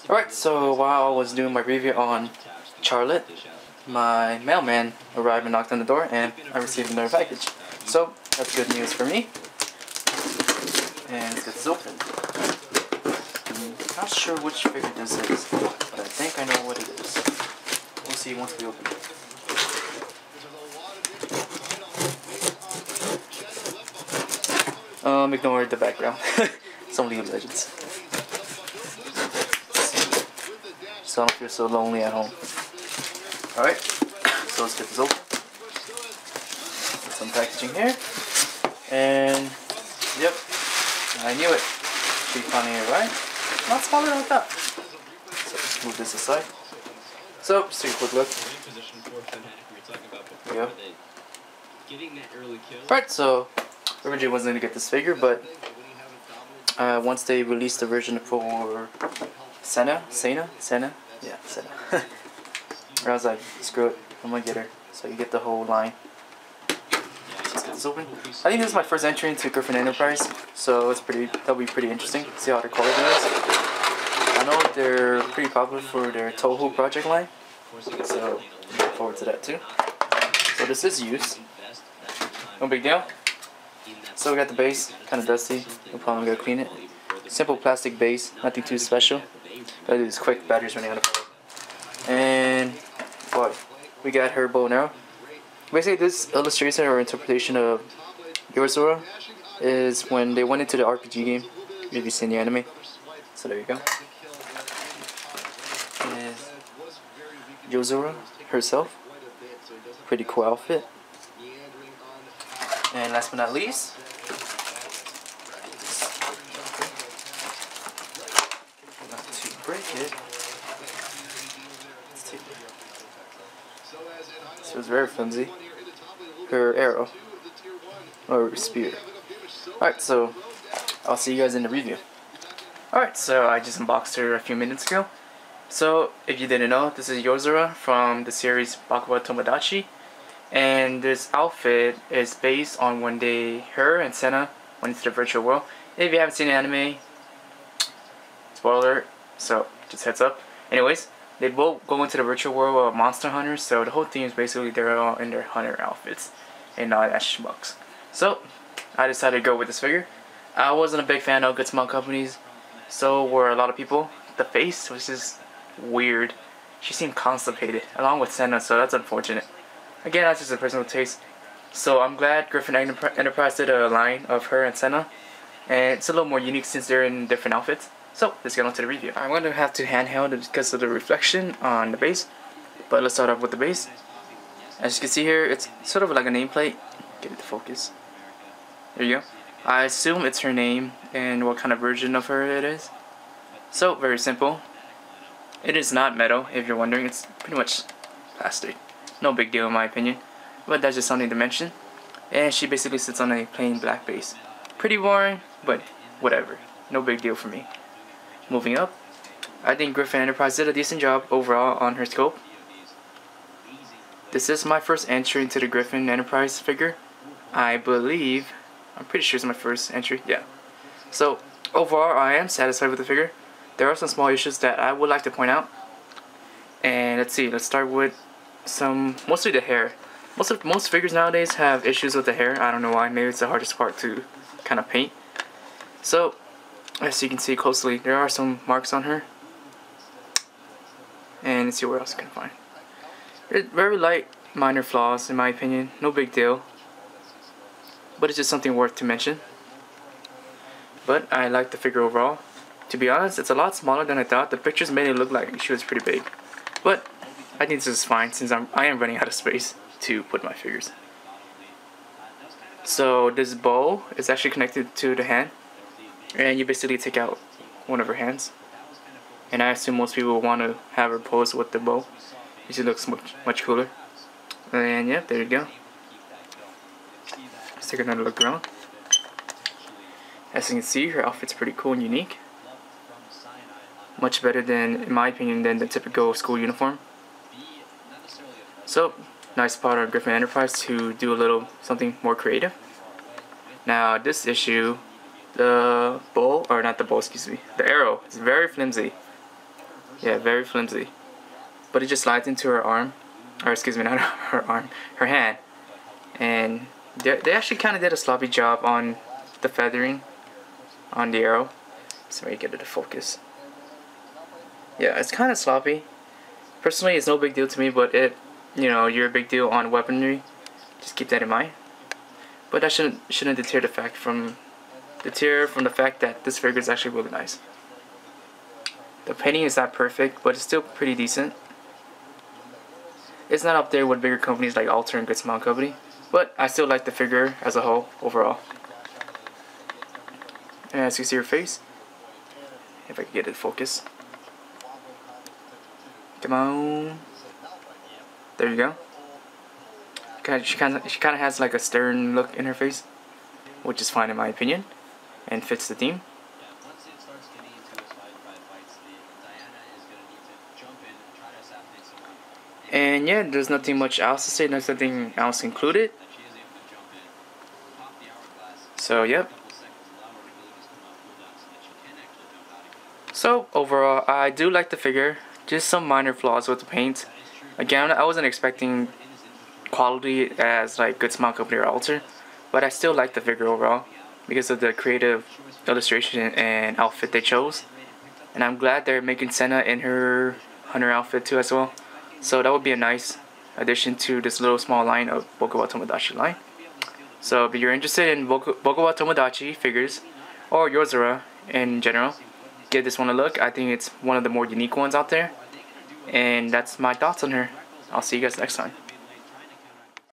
Alright, so while I was doing my review on Charlotte, my mailman arrived and knocked on the door, and I received another package. So, that's good news for me. And let's get this open. I'm not sure which figure this is, but I think I know what it is. We'll see once we open it. Ignore the background. Some League of Legends. So I don't feel so lonely at home. Alright, so let's get this open. Get some packaging here. And, yep, I knew it. Keep finding it right. Not smaller than I thought. So let's move this aside. So, just take a quick look. There we go. Alright, so originally wasn't going to get this figure, but once they released the version for Sena? Yeah, Sena. I was like, screw it, I'm gonna get her. So you get the whole line. So let's get this open. I think this is my first entry into Griffon Enterprise, so that'll be pretty interesting. See how their quality is. I know they're pretty popular for their Toho project line, so I'm looking forward to that too. So this is used. No big deal. So we got the base, kind of dusty. No problem, we gotta clean it. Simple plastic base, nothing too special. Gotta do this quick, battery's running out of power. And what? We got her bow and arrow. Basically, this illustration or interpretation of Yozora is when they went into the RPG game. If you've seen the anime. So there you go. And Yozora herself. Pretty cool outfit. And last but not least, not to break it. Let's take it. This was very flimsy. Her arrow or spear. Alright, so I'll see you guys in the review. Alright, so I just unboxed her a few minutes ago. So if you didn't know, this is Yozora from the series Bakuwa Tomodachi. And this outfit is based on when her and Sena went into the virtual world. If you haven't seen the anime, spoiler, so just heads up. Anyways, they both go into the virtual world of monster hunters, so the whole theme is basically they're all in their hunter outfits and all that schmucks. So I decided to go with this figure. I wasn't a big fan of Good Small Companies, so were a lot of people. The face was just weird. She seemed constipated, along with Sena, so that's unfortunate. Again, that's just a personal taste. So I'm glad Griffon Enterprise did a line of her and Sena. And it's a little more unique since they're in different outfits. So let's get on to the review. I'm going to have to handheld it because of the reflection on the base. But let's start off with the base. As you can see here, it's sort of like a nameplate. Get it to focus. There you go. I assume it's her name and what kind of version of her it is. So, very simple. It is not metal, if you're wondering. It's pretty much plastic. No big deal in my opinion, but that's just something to mention. And she basically sits on a plain black base. Pretty boring, but whatever. No big deal for me. Moving up, I think Griffon Enterprise did a decent job overall on her scope. This is my first entry into the Griffon Enterprise figure. I'm pretty sure it's my first entry, yeah. So, overall I am satisfied with the figure. There are some small issues that I would like to point out. And let's start with mostly the hair. Most figures nowadays have issues with the hair. I don't know why. Maybe it's the hardest part to kind of paint. So, as you can see closely, there are some marks on her. And let's see where else I can find. They're very light, minor flaws in my opinion. No big deal. But it's just something worth to mention. But I like the figure overall. To be honest, it's a lot smaller than I thought. The pictures made it look like she was pretty big. But I think this is fine since I am running out of space to put my figures. So this bow is actually connected to the hand, and you basically take out one of her hands. And I assume most people will want to have her pose with the bow. It just looks much cooler. And yeah, there you go. Let's take another look around. As you can see, her outfit's pretty cool and unique. Much better than, in my opinion, than the typical school uniform. So, nice part of Griffon Enterprise to do a little something more creative. Now, this issue, the arrow is very flimsy. Yeah, very flimsy. But it just slides into her arm, or excuse me, not her arm, her hand. And they actually kind of did a sloppy job on the feathering on the arrow. So let me get it to focus. Yeah, it's kind of sloppy. Personally, it's no big deal to me, but you're a big deal on weaponry. Just keep that in mind. But that shouldn't deter the fact from the fact that this figure is actually really nice. The painting is not perfect, but it's still pretty decent. It's not up there with bigger companies like Alter and Good Smile Company, but I still like the figure as a whole overall. And as you see her face, if I can get it to focus. Come on. There you go. She kind of has like a stern look in her face, which is fine in my opinion, and fits the theme. And yeah, there's nothing much else to say. There's nothing else included. So yep. So overall, I do like the figure. Just some minor flaws with the paint. Again, I wasn't expecting quality as like Good Smile Company or Alter, but I still like the figure overall because of the creative illustration and outfit they chose. And I'm glad they're making Sena in her hunter outfit too as well. So that would be a nice addition to this little small line of Bokuwa Tomodachi line. So if you're interested in Bokuwa Tomodachi figures or Yozora in general, give this one a look. I think it's one of the more unique ones out there. And that's my thoughts on her. I'll see you guys next time.